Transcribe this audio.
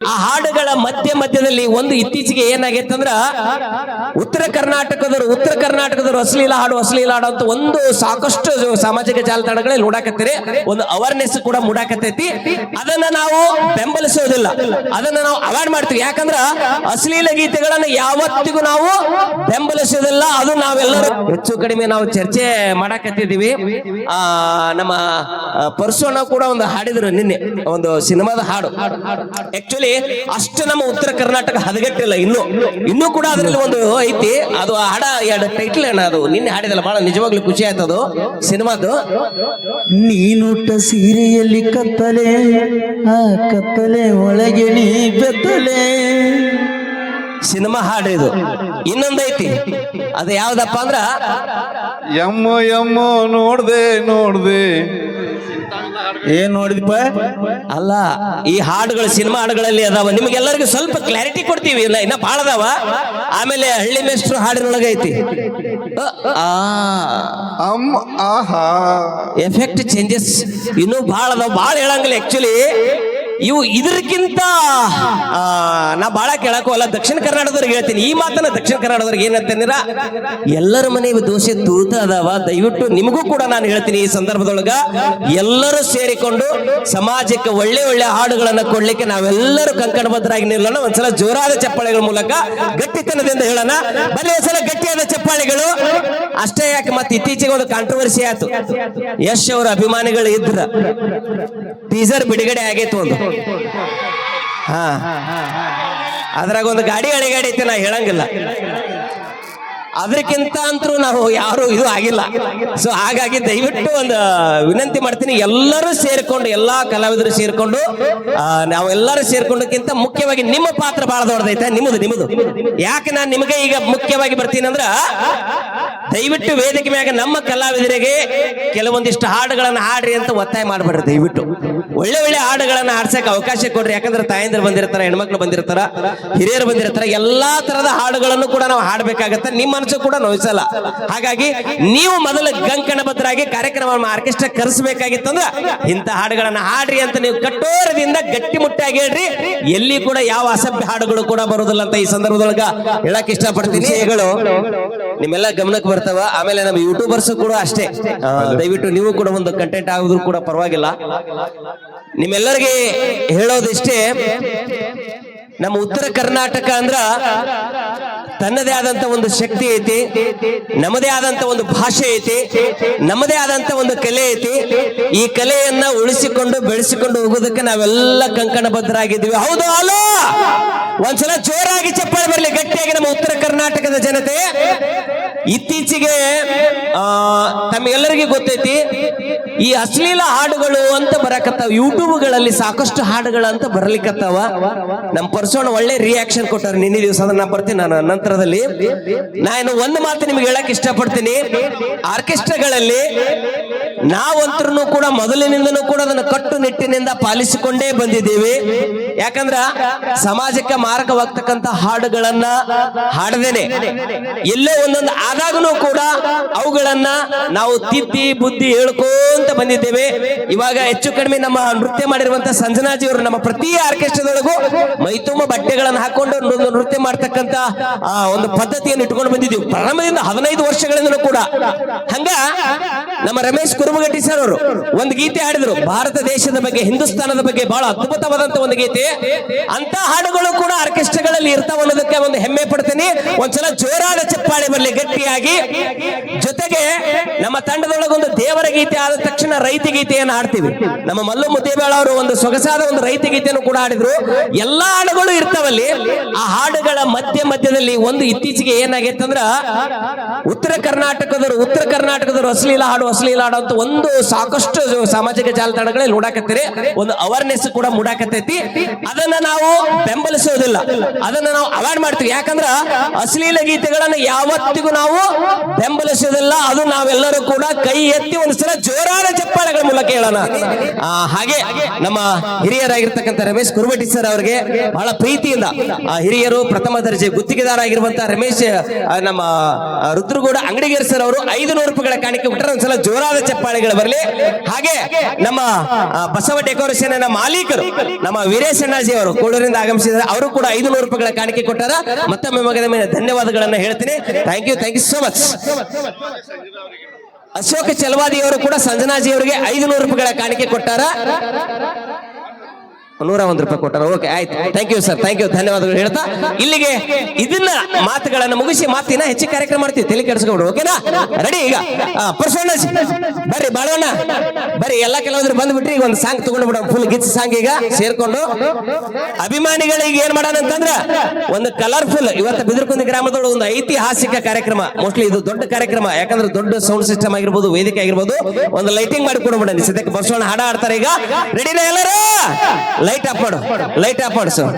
ಆ ಹಾಡುಗಳ ಮಧ್ಯದಲ್ಲಿ ಒಂದು ಇತ್ತೀಚೆಗೆ ಏನಾಗೈತೆ ಅಂದ್ರ ಉತ್ತರ ಕರ್ನಾಟಕದವರು ಅಶ್ಲೀಲ ಹಾಡು ಅಂತ ಒಂದು ಸಾಕಷ್ಟು ಸಾಮಾಜಿಕ ಜಾಲತಾಣಗಳಲ್ಲಿ ನೋಡಾಕತ್ತೀರಿ. ಒಂದು ಅವೇರ್ನೆಸ್ ಕೂಡ ಮೂಡಾಕತ್ತೈತಿ. ಅದನ್ನ ನಾವು ಬೆಂಬಲಿಸೋದಿಲ್ಲ, ಅದನ್ನ ನಾವು ಅವಾಯ್ಡ್ ಮಾಡ್ತೀವಿ. ಯಾಕಂದ್ರ ಅಶ್ಲೀಲ ಗೀತೆಗಳನ್ನ ಯಾವತ್ತಿಗೂ ನಾವು ಬೆಂಬಲಿಸೋದಿಲ್ಲ. ಅದು ನಾವೆಲ್ಲರೂ ಹೆಚ್ಚು ಕಡಿಮೆ ನಾವು ಚರ್ಚೆ ಮಾಡಾಕತ್ತಿದೀವಿ. ನಮ್ಮ ಪರಶುಣ್ಣ ಕೂಡ ಒಂದು ಹಾಡಿದ್ರು ನಿನ್ನೆ, ಒಂದು ಸಿನಿಮಾದ ಹಾಡು. ಆಕ್ಚುಲಿ ಅಷ್ಟು ನಮ್ಮ ಉತ್ತರ ಕರ್ನಾಟಕ ಹದಗೆಟ್ಟಿಲ್ಲ. ಇನ್ನೂ ಕೂಡ ಅದರಲ್ಲಿ ಒಂದು ಐತಿ. ಅದು ಹಾಡ ಎರಡು ಟೈಟ್ಲ್ ಏನ, ಅದು ನಿನ್ನೆ ಹಾಡಿದಲ್ಲ, ಬಹಳ ನಿಜವಾಗ್ಲೂ ಖುಷಿ ಆಯ್ತದು ಸಿನಿಮಾದು. ನೀನುಟ ಸೀರೆಯಲ್ಲಿ ಕತ್ತಲೆ, ಆ ಕತ್ತಲೆ ಒಳಗೆ ನೀ ಬೆತ್ತಲೆ. ಸಿನಿಮಾ ಹಾಡು ಇದು. ಇನ್ನೊಂದೈತಿ, ಅದು ಯಾವ್ದಪ್ಪ ಅಂದ್ರ ಎಮ್ಮೋ ಎಮ್ಮೋ ನೋಡ್ದೆ ಏನ್ ನೋಡಿದಪ್ಪ? ಅಲ್ಲ, ಈ ಹಾಡುಗಳು ಸಿನಿಮಾ ಹಾಡುಗಳಲ್ಲಿ ಅದಾವ. ನಿಮ್ಗೆಲ್ಲರಿಗೂ ಸ್ವಲ್ಪ ಕ್ಲಾರಿಟಿ ಕೊಡ್ತೀವಿ, ಇನ್ನ ಬಾಳ ಅದಾವ. ಆಮೇಲೆ ಹಳ್ಳಿ ಮೇಷ್ಟ್ರು ಹಾಡಿನೊಳಗ ಐತಿ ಆಹಾ ಎಫೆಕ್ಟ್ ಚೇಂಜಸ್ ಇನ್ನೂ ಬಾಳ ಅದಾವ. ಬಾಳ ಹೇಳಂಗಿಲ್ಲ ಆಕ್ಚುಲಿ. ಇವು ಇದಕ್ಕಿಂತ ನಾ ಬಾಳ ಕೇಳಕೋಲ್ಲ. ದಕ್ಷಿಣ ಕರ್ನಾಟಕದವ್ರಿಗೆ ಹೇಳ್ತೀನಿ ಈ ಮಾತನ್ನ. ದಕ್ಷಿಣ ಕರ್ನಾಟಕದವ್ರಿಗೆ ಏನಂತಂದಿರ, ಎಲ್ಲರ ಮನೆ ದೋಸೆ ತೂತ ಅದಾವ. ದಯವಿಟ್ಟು ನಿಮಗೂ ಕೂಡ ನಾನು ಹೇಳ್ತೀನಿ ಈ ಸಂದರ್ಭದೊಳಗ, ಎಲ್ಲರೂ ಸೇರಿಕೊಂಡು ಸಮಾಜಕ್ಕೆ ಒಳ್ಳೆ ಹಾಡುಗಳನ್ನ ಕೊಡ್ಲಿಕ್ಕೆ ನಾವೆಲ್ಲರೂ ಕಂಕಣಬದ್ಧರಾಗಿ ನಿಲ್ಲೋಣ. ಒಂದ್ಸಲ ಜೋರಾದ ಚಪ್ಪಾಳೆಗಳ ಮೂಲಕ ಗಟ್ಟಿತನದಿಂದ ಹೇಳೋಣ. ಬನ್ನಿ ಒಂದ್ಸಲ ಗಟ್ಟಿಯಾದ ಚಪ್ಪಾಳೆಗಳು. ಅಷ್ಟೇ ಯಾಕೆ, ಮತ್ತೆ ಇತ್ತೀಚೆಗೆ ಒಂದು ಕಾಂಟ್ರವರ್ಸಿ ಆಯ್ತು. ಯಶ್ ಅವರ ಅಭಿಮಾನಿಗಳು ಇದ್ರ ಟೀಸರ್ ಬಿಡುಗಡೆ ಆಗೈತು ಒಂದು. ಅದ್ರಾಗ ಒಂದು ಗಾಡಿ ಐತೆ, ನಾ ಹೇಳಂಗಿಲ್ಲ. ಅದಕ್ಕಿಂತ ಅಂತರೂ ನಾವು ಯಾರು ಇದು ಆಗಿಲ್ಲ. ಸೊ ಹಾಗಾಗಿ ದಯವಿಟ್ಟು ಒಂದು ವಿನಂತಿ ಮಾಡ್ತೀನಿ, ಎಲ್ಲರೂ ಸೇರ್ಕೊಂಡು, ಎಲ್ಲಾ ಕಲಾವಿದರು ಸೇರ್ಕೊಂಡು, ನಾವೆಲ್ಲರೂ ಸೇರ್ಕೊಂಡಕ್ಕಿಂತ ಮುಖ್ಯವಾಗಿ ನಿಮ್ಮ ಪಾತ್ರ ಬಹಳ ದೊಡ್ಡದೈತೆ. ನಿಮ್ಮದು ಯಾಕೆ ನಾನು ನಿಮಗೆ ಈಗ ಮುಖ್ಯವಾಗಿ ಬರ್ತೀನಿ ಅಂದ್ರ, ದಯವಿಟ್ಟು ವೇದಿಕೆ ಮ್ಯಾಗ ನಮ್ಮ ಕಲಾವಿದರಿಗೆ ಕೆಲವೊಂದಿಷ್ಟು ಹಾಡುಗಳನ್ನ ಹಾಡ್ರಿ ಅಂತ ಒತ್ತಾಯ ಮಾಡ್ಬೇಡ್ರಿ. ದಯವಿಟ್ಟು ಒಳ್ಳೆ ಹಾಡುಗಳನ್ನ ಹಾಡ್ಸಕ್ ಅವಕಾಶ ಕೊಡ್ರಿ. ಯಾಕಂದ್ರೆ ತಾಯಂದಿರು ಬಂದಿರ್ತಾರ, ಹೆಣ್ಮಕ್ಳು ಬಂದಿರ್ತಾರ, ಹಿರಿಯರು ಬಂದಿರ್ತಾರ. ಎಲ್ಲಾ ತರದ ಹಾಡುಗಳನ್ನು ಕೂಡ ನಾವು ಹಾಡ್ಬೇಕಾಗತ್ತೆ. ನಿಮ್ಮ ಮನಸ್ಸು ಕೂಡ ನೋಯಿಸಲ್ಲ. ಹಾಗಾಗಿ ನೀವು ಮೊದಲು ಕಂಕಣಬದ್ಧರಾಗಿ ಕಾರ್ಯಕ್ರಮ ಆರ್ಕೆಸ್ಟ್ರಾ ಕರೆಸಬೇಕಾಗಿತ್ತಂದ್ರ ಇಂಥ ಹಾಡುಗಳನ್ನ ಹಾಡ್ರಿ ಅಂತ ನೀವು ಕಠೋರದಿಂದ ಗಟ್ಟಿಮುಟ್ಟಾಗಿ ಹೇಳ್ರಿ. ಎಲ್ಲಿ ಕೂಡ ಯಾವ ಅಸಭ್ಯ ಹಾಡುಗಳು ಕೂಡ ಬರುವುದಿಲ್ಲ ಅಂತ ಈ ಸಂದರ್ಭದೊಳಗ ಹೇಳಕ್ ಇಷ್ಟಪಡ್ತೀನಿ. ನಿಮ್ಮೆಲ್ಲ ಗಮನಕ್ಕೆ ಬರ್ತಾವ. ಆಮೇಲೆ ನಮ್ಮ ಯೂಟ್ಯೂಬರ್ಸ್ ಕೂಡ ಅಷ್ಟೇ, ದಯವಿಟ್ಟು ನೀವು ಕೂಡ ಒಂದು ಕಂಟೆಂಟ್ ಆಗೋದ್ರು ಕೂಡ ಪರವಾಗಿಲ್ಲ. ನಿಮ್ಮೆಲ್ಲರಿಗೆ ಹೇಳೋದಿಷ್ಟೇ, ನಮ್ಮ ಉತ್ತರ ಕರ್ನಾಟಕ ಅಂದ್ರ ತನ್ನದೇ ಆದಂತ ಒಂದು ಶಕ್ತಿ ಐತಿ, ನಮ್ಮದೇ ಆದಂತ ಒಂದು ಭಾಷೆ ಐತಿ, ನಮ್ಮದೇ ಆದಂತ ಒಂದು ಕಲೆ ಐತಿ. ಈ ಕಲೆಯನ್ನ ಉಳಿಸಿಕೊಂಡು ಬೆಳೆಸಿಕೊಂಡು ಹೋಗೋದಕ್ಕೆ ನಾವೆಲ್ಲ ಕಂಕಣಬದ್ಧರಾಗಿದ್ದೀವಿ. ಹೌದು ಅಲೋ? ಒಂದ್ಸಲ ಜೋರಾಗಿ ಚಪ್ಪಾಳೆ ಬರಲಿ ಗಟ್ಟಿಯಾಗಿ ನಮ್ಮ ಉತ್ತರ ಕರ್ನಾಟಕದ ಜನತೆ. ಇತ್ತೀಚೆಗೆ ತಮ್ಮೆಲ್ಲರಿಗೂ ಗೊತ್ತೈತಿ, ಈ ಅಶ್ಲೀಲ ಹಾಡುಗಳು ಅಂತ ಬರಕತ್ತಾವ. ಯೂಟ್ಯೂಬ್ಗಳಲ್ಲಿ ಸಾಕಷ್ಟು ಹಾಡುಗಳು ಅಂತ ಬರ್ಲಿಕ್ಕತ್ತಾವ. ನಮ್ಮ ಪರ್ಸೋಣ ಒಳ್ಳೆ ರಿಯಾಕ್ಷನ್ ಕೊಟ್ಟಾರ ನಿನ್ನೆ ದಿವಸ. ಅದನ್ನ ಬರ್ತೀನಿ ನಾನು ನಂತರದಲ್ಲಿ. ನಾನು ಒಂದು ಮಾತು ನಿಮ್ಗೆ ಹೇಳಕ್ ಇಷ್ಟಪಡ್ತೀನಿ. ಆರ್ಕೆಸ್ಟ್ರಾಗಳಲ್ಲಿ ನಾವಂತರೂ ಕೂಡ ಮೊದಲಿನಿಂದನೂ ಕೂಡ ಅದನ್ನು ಕಟ್ಟುನಿಟ್ಟಿನಿಂದ ಪಾಲಿಸಿಕೊಂಡೇ ಬಂದಿದ್ದೀವಿ. ಯಾಕಂದ್ರ ಸಮಾಜಕ್ಕೆ ಮಾರಕವಾಗ್ತಕ್ಕಂಥ ಹಾಡುಗಳನ್ನ ಹಾಡದೇನೆ ಎಲ್ಲೋ ಒಂದೊಂದು ಆದಾಗನೂ ಕೂಡ ಅವುಗಳನ್ನ ನಾವು ತಿದ್ದಿ ಬುದ್ಧಿ ಹೇಳ್ಕೊಂತ ಬಂದಿದ್ದೇವೆ. ಇವಾಗ ಹೆಚ್ಚು ಕಡಿಮೆ ನಮ್ಮ ನೃತ್ಯ ಮಾಡಿರುವಂತ ಸಂಜನಾಜಿಯವರು ನಮ್ಮ ಪ್ರತಿ ಆರ್ಕೆಸ್ಟ್ರಾದೊಳಗೂ ಮೈತುಂಬ ಬಟ್ಟೆಗಳನ್ನು ಹಾಕೊಂಡು ನೃತ್ಯ ಮಾಡ್ತಕ್ಕಂತ ಒಂದು ಪದ್ಧತಿಯನ್ನು ಇಟ್ಕೊಂಡು ಬಂದಿದ್ದೀವಿ ಪ್ರಾರಂಭದಿಂದ 15 ವರ್ಷಗಳಿಂದಲೂ ಕೂಡ. ಹಂಗ ನಮ್ಮ ರಮೇಶ್ ಕುರುಮಗಟ್ಟಿ ಸರ್ ಅವರು ಒಂದು ಗೀತೆ ಹಾಡಿದ್ರು, ಭಾರತ ದೇಶದ ಬಗ್ಗೆ, ಹಿಂದೂಸ್ತಾನದ ಬಗ್ಗೆ, ಬಹಳ ಅದ್ಭುತವಾದಂತ ಒಂದು ಗೀತೆ. ಅಂತ ಹಾಡುಗಳು ಕೂಡ ಆರ್ಕೆಸ್ಟ್ರಾಗಳಲ್ಲಿ ಇರ್ತಾವ ಅನ್ನೋದಕ್ಕೆ ಒಂದು ಹೆಮ್ಮೆ ಪಡ್ತೀನಿ. ಒಂದ್ಸಲ ಜೋರಾದ ಚಪ್ಪಾಳೆ ಬರಲಿ ಗಟ್ಟಿಯಾಗಿ. ಜೊತೆಗೆ ನಮ್ಮ ತಂಡದೊಳಗೊಂದು ದೇವರ ಗೀತೆ ಆದ ತಕ್ಷಣ ರೈತ ಗೀತೆಯನ್ನು ಹಾಡ್ತೀವಿ. ನಮ್ಮ ಮಲ್ಲು ಮುದ್ದೇಬೇಳ ಅವರು ಒಂದು ಸೊಗಸಾದ ಒಂದು ರೈತ ಗೀತೆಯನ್ನು ಕೂಡ ಹಾಡಿದ್ರು. ಎಲ್ಲಾ ಹಾಡುಗಳು ಇರ್ತಾವಲ್ಲಿ. ಆ ಹಾಡುಗಳ ಮಧ್ಯದಲ್ಲಿ ಒಂದು ಇತ್ತೀಚೆಗೆ ಏನಾಗೈತೆ ಅಂದ್ರ, ಉತ್ತರ ಕರ್ನಾಟಕದವರು ಅಶ್ಲೀಲ ಹಾಡು ಅಂತ ಒಂದು ಸಾಕಷ್ಟು ಸಾಮಾಜಿಕ ಜಾಲತಾಣಗಳಲ್ಲಿ ನೋಡಾಕತ್ತೀರಿ. ಒಂದು ಅವೇರ್ನೆಸ್ ಕೂಡ ಮೂಡಾಕತ್ತೈತಿ. ಅದನ್ನ ನಾವು ಬೆಂಬಲಿಸೋದಿಲ್ಲ, ಅದನ್ನ ನಾವು ಅವಾಯ್ಡ್ ಮಾಡ್ತೀವಿ. ಯಾಕಂದ್ರ ಅಶ್ಲೀಲ ಗೀತೆಗಳನ್ನ ಯಾವತ್ತಿಗೂ ನಾವು ಬೆಂಬಲಿಸೋದಿಲ್ಲ. ಅದು ನಾವೆಲ್ಲರೂ ಕೂಡ ಕೈ ಎತ್ತಿ ಒಂದ್ಸಲ ಜೋರಾದ ಚಪ್ಪಾಳೆಗಳ ಮೂಲಕ ಹೇಳೋಣ. ಹಾಗೆ ನಮ್ಮ ಹಿರಿಯರಾಗಿರ್ತಕ್ಕಂಥ ರಮೇಶ್ ಕುರುಬಟಿ ಸರ್ ಅವರಿಗೆ ಬಹಳ ಪ್ರೀತಿಯಿಂದ ಹಿರಿಯರು ಪ್ರಥಮ ದರ್ಜೆ ಗುತ್ತಿಗೆದಾರ ಆಗಿರುವಂತಹ ರಮೇಶ್ ನಮ್ಮ ರುದ್ರಗೌಡ ಅಂಗಡಿಗೇರ್ ಸರ್ ಅವರು 500 ರೂಪಾಯಿಗಳ ಕಾಣಿಕೆ ಕೊಟ್ಟರೆ ಒಂದ್ಸಲ ಜೋರಾದ ಚಪ್ಪಾಳೆಗಳು ಬರಲಿ. ಹಾಗೆ ನಮ್ಮ ಬಸವ ಡೆಕೋರೇಷನ್ ಮಾಲೀಕರು ನಮ್ಮ ವೀರೇಶ್ ಅಣ್ಣಾಜಿ ಅವರು ಕೋಡೂರಿಂದ ಆಗಮಿಸಿದ್ದಾರೆ. ಅವರು ಕೂಡ 500 ರೂಪಾಯಿಗಳ ಕಾಣಿಕೆ ಕೊಟ್ಟಾರ. ಮತ್ತೊಮ್ಮೆ ಮಗದ ಮೇಲೆ ಧನ್ಯವಾದಗಳನ್ನ ಹೇಳ್ತೀನಿ. Thank you so much. Ashok Chalavadi ಅವರು ಕೂಡ ಸಂಜನಾಜಿ ಅವರಿಗೆ 500 ರೂಪಾಯಿಗಳ ಕಾಣಿಕೆ ಕೊಟ್ಟಾರ. 101 ರೂಪಾಯಿ ಕೊಟ್ಟಾರ. ಓಕೆ, ಆಯ್ತು. Thank you sir, thank you, ಧನ್ಯವಾದಗಳು ಹೇಳ್ತಾ ಇಲ್ಲಿಗೆ ಇದನ್ನ ಮಾತುಗಳನ್ನ ಮುಗಿಸಿ ಮಾತಿನ ಹೆಚ್ಚು ಕಾರ್ಯಕ್ರಮ ಮಾಡ್ತೀವಿ. ತಲೆ ಕೆಡಿಸ್ಕೊಬಿಡು. ಓಕೆನಾ? ರೆಡಿ? ಈಗ ಪರ್ಸೋಣ ಬರ್ರಿ, ಬಾಳೋಣ ಬರ್ರಿ. ಎಲ್ಲ ಕೆಲವೊಂದ್ರು ಬಂದ್ಬಿಟ್ರಿ. ಈಗ ಒಂದು ಸಾಂಗ್ ತಗೊಂಡು ಬಿಡೋಣ, ಫುಲ್ ಗಿಚ್ ಸಾಂಗ್. ಈಗ ಸೇರ್ಕೊಂಡು ಅಭಿಮಾನಿಗಳಿಗೆ ಏನ್ ಮಾಡೋಣ ಅಂತಂದ್ರ ಒಂದು ಕಲರ್ಫುಲ್ ಇವತ್ತು ಬಿದಿರಕುಂದಿ ಗ್ರಾಮದೊಳಗೆ ಒಂದು ಐತಿಹಾಸಿಕ ಕಾರ್ಯಕ್ರಮ. ಮೋಸ್ಟ್ಲಿ ಇದು ದೊಡ್ಡ ಕಾರ್ಯಕ್ರಮ. ಯಾಕಂದ್ರೆ ದೊಡ್ಡ ಸೌಂಡ್ ಸಿಸ್ಟಮ್ ಆಗಿರ್ಬೋದು, ವೇದಿಕೆ ಆಗಿರ್ಬೋದು, ಒಂದು ಲೈಟಿಂಗ್ ಮಾಡಿ ಕೊಡ್ಬಿಡ. ಸದ್ಯಕ್ಕೆ ಬಸವಣ್ಣ ಹಾಡ ಆಡ್ತಾರೆ. ಈಗ ರೆಡಿನ ಎಲ್ಲರೂ? ಲೈಟ್ ಆಫ್ ಮಾಡು, ಲೈಟ್ ಆಫ್ ಮಾಡು ಸರ್.